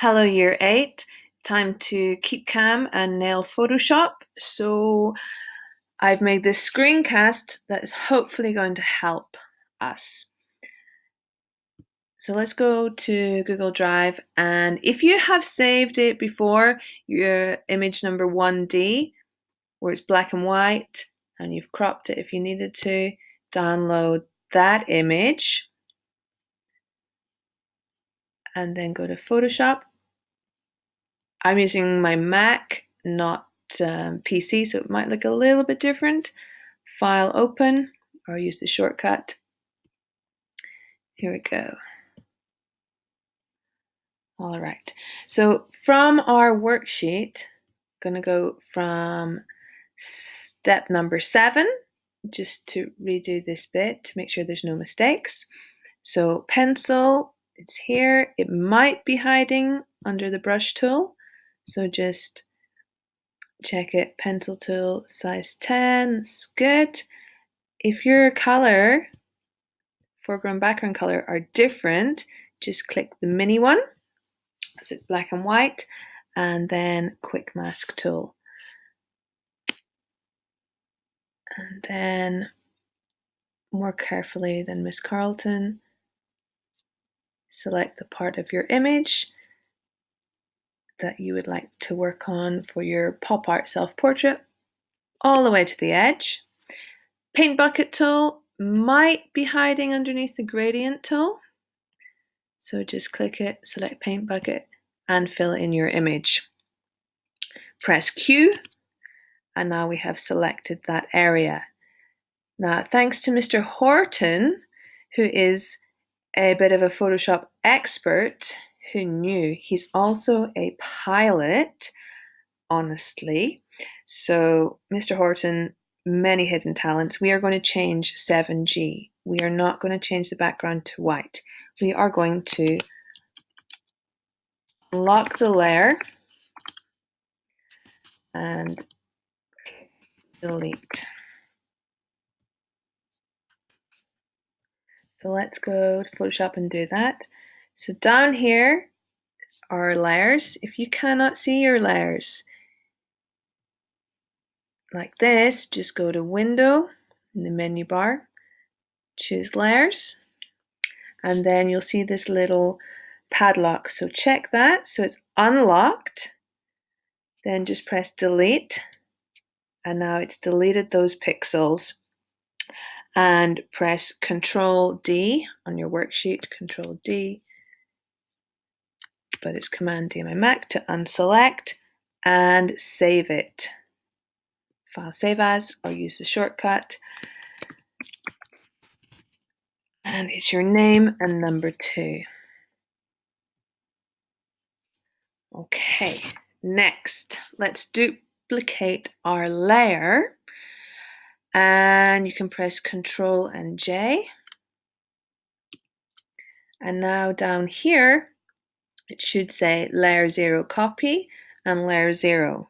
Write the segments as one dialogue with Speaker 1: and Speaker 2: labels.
Speaker 1: Hello, Year 8. Time to keep calm and nail Photoshop. So I've made this screencast that is hopefully going to help us. So let's go to Google Drive, and if you have saved it before, your image number 1D, where it's black and white, and you've cropped it if you needed to, download that image, and then go to Photoshop. I'm using my Mac, not PC, so it might look a little bit different. File open, or use the shortcut. Here we go. All right, so from our worksheet, I'm going to go from step number 7, just to redo this bit to make sure there's no mistakes. So pencil, it's here. It might be hiding under the brush tool, so just check it. Pencil tool, size 10, it's good. If your color, foreground, background color are different, just click the mini one, so it's black and white, and then quick mask tool. And then more carefully than Miss Carlton, select the part of your image that you would like to work on for your pop art self-portrait, all the way to the edge. Paint bucket tool might be hiding underneath the gradient tool, so just click it, select paint bucket, and fill in your image. Press Q, and now we have selected that area. Now, thanks to Mr. Horton, who is a bit of a Photoshop expert, who knew, he's also a pilot, honestly. So, Mr. Horton, many hidden talents. We are going to change 7G. We are not going to change the background to white. We are going to lock the layer and delete. So let's go to Photoshop and do that. So down here are layers. If you cannot see your layers like this, just go to Window in the menu bar, choose Layers, and then you'll see this little padlock. So check that, so it's unlocked. Then just press Delete, and now it's deleted those pixels. And press Control D on your worksheet, Control D, but it's Command D on my Mac to unselect and save it. File Save As, or use the shortcut. And it's your name and number 2. Okay, next, let's duplicate our layer. And you can press Control and J. And now down here, it should say Layer 0 Copy and Layer 0.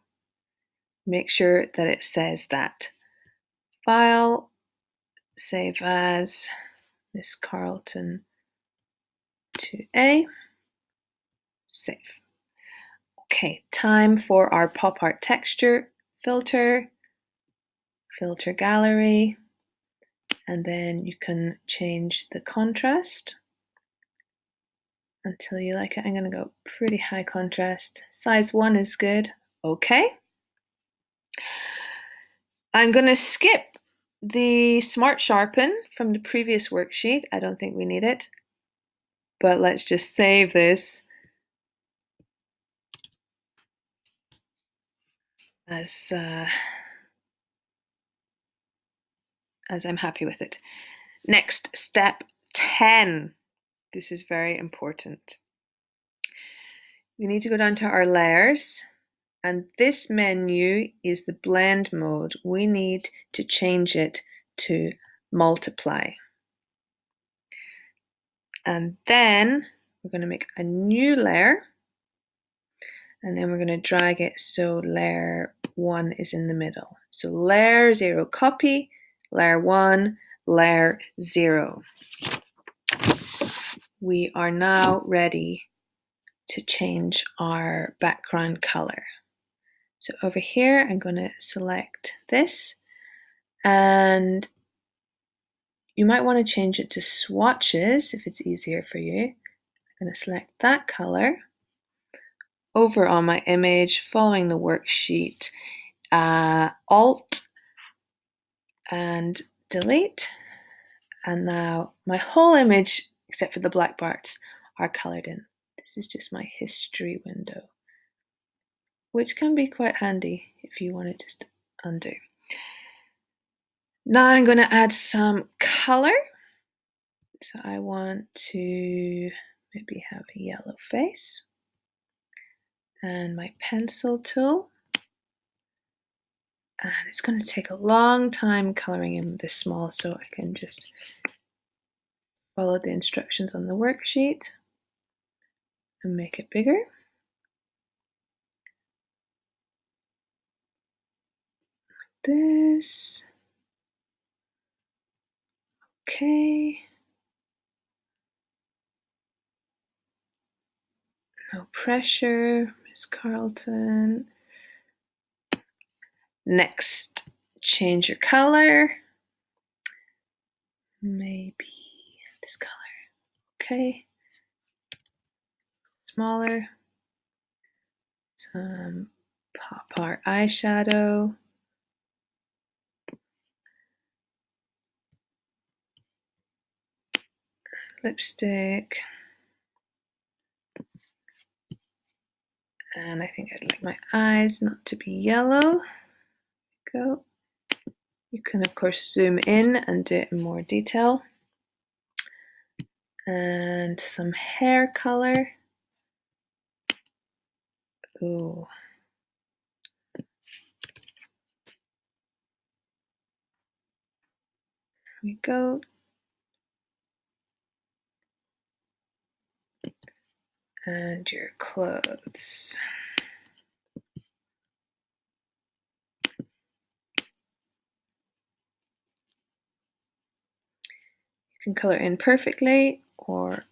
Speaker 1: Make sure that it says that. File, Save As, Miss Carlton 2A, save. Okay, time for our pop art texture filter, filter gallery, and then you can change the contrast until you like it. I'm going to go pretty high contrast. Size 1 is good. Okay. I'm going to skip the Smart Sharpen from the previous worksheet. I don't think we need it, but let's just save this as I'm happy with it. Next, step 10. This is very important. We need to go down to our layers, and this menu is the blend mode. We need to change it to multiply. And then we're going to make a new layer, and then we're going to drag it so layer 1 is in the middle. So layer 0 copy, layer 1, layer 0. We are now ready to change our background color. So over here, I'm going to select this, and you might want to change it to swatches if it's easier for you. I'm going to select that color. Over on my image, following the worksheet, Alt and delete. And now my whole image, except for the black parts, are colored in. This is just my history window, which can be quite handy if you want to just undo. Now I'm going to add some color. So I want to maybe have a yellow face. And my pencil tool. And it's going to take a long time coloring in this small, so I can just follow the instructions on the worksheet and make it bigger. Like this. Okay. No pressure, Miss Carlton. Next, change your color. Maybe this color. Okay. Smaller. Some pop art eyeshadow. Lipstick. And I think I'd like my eyes not to be yellow. Go. You can of course zoom in and do it in more detail. And some hair color. Ooh. Here we go. And your clothes. You can color in perfectly or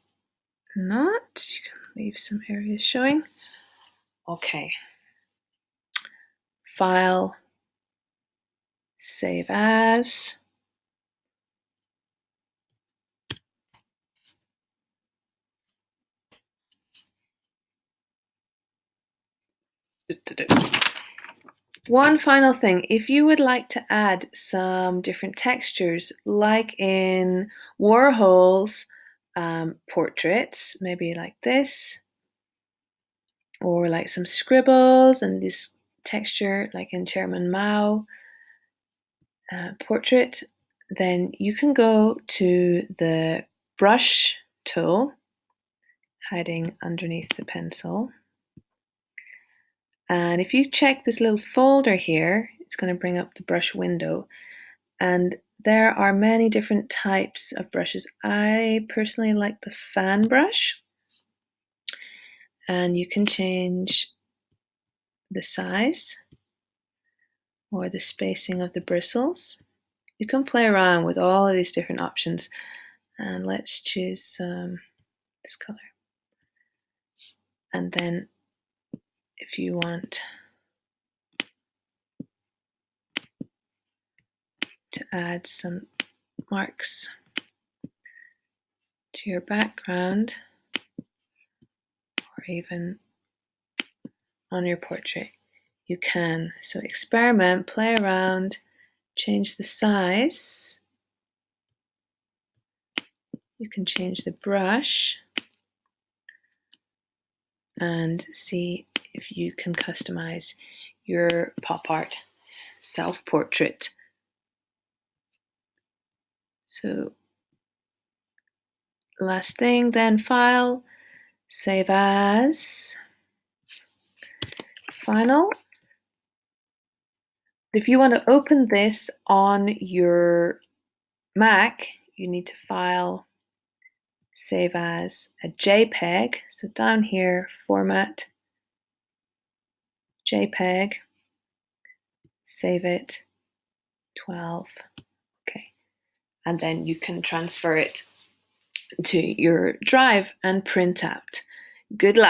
Speaker 1: not. You can leave some areas showing. Okay. File, save as. One final thing, if you would like to add some different textures, like in Warhol's portraits, maybe like this, or like some scribbles and this texture, like in Chairman Mao portrait, then you can go to the brush tool, hiding underneath the pencil. And if you check this little folder here, it's going to bring up the brush window. And there are many different types of brushes. I personally like the fan brush. And you can change the size or the spacing of the bristles. You can play around with all of these different options. And let's choose this color. And then if you want to add some marks to your background, or even on your portrait, you can. So experiment, play around, change the size. You can change the brush and see if you can customize your pop art self-portrait. So last thing, then file, save as, final. If you want to open this on your Mac, you need to file, save as a JPEG. So down here, format, JPEG, save it, 12. Okay. And then you can transfer it to your drive and print out. Good luck.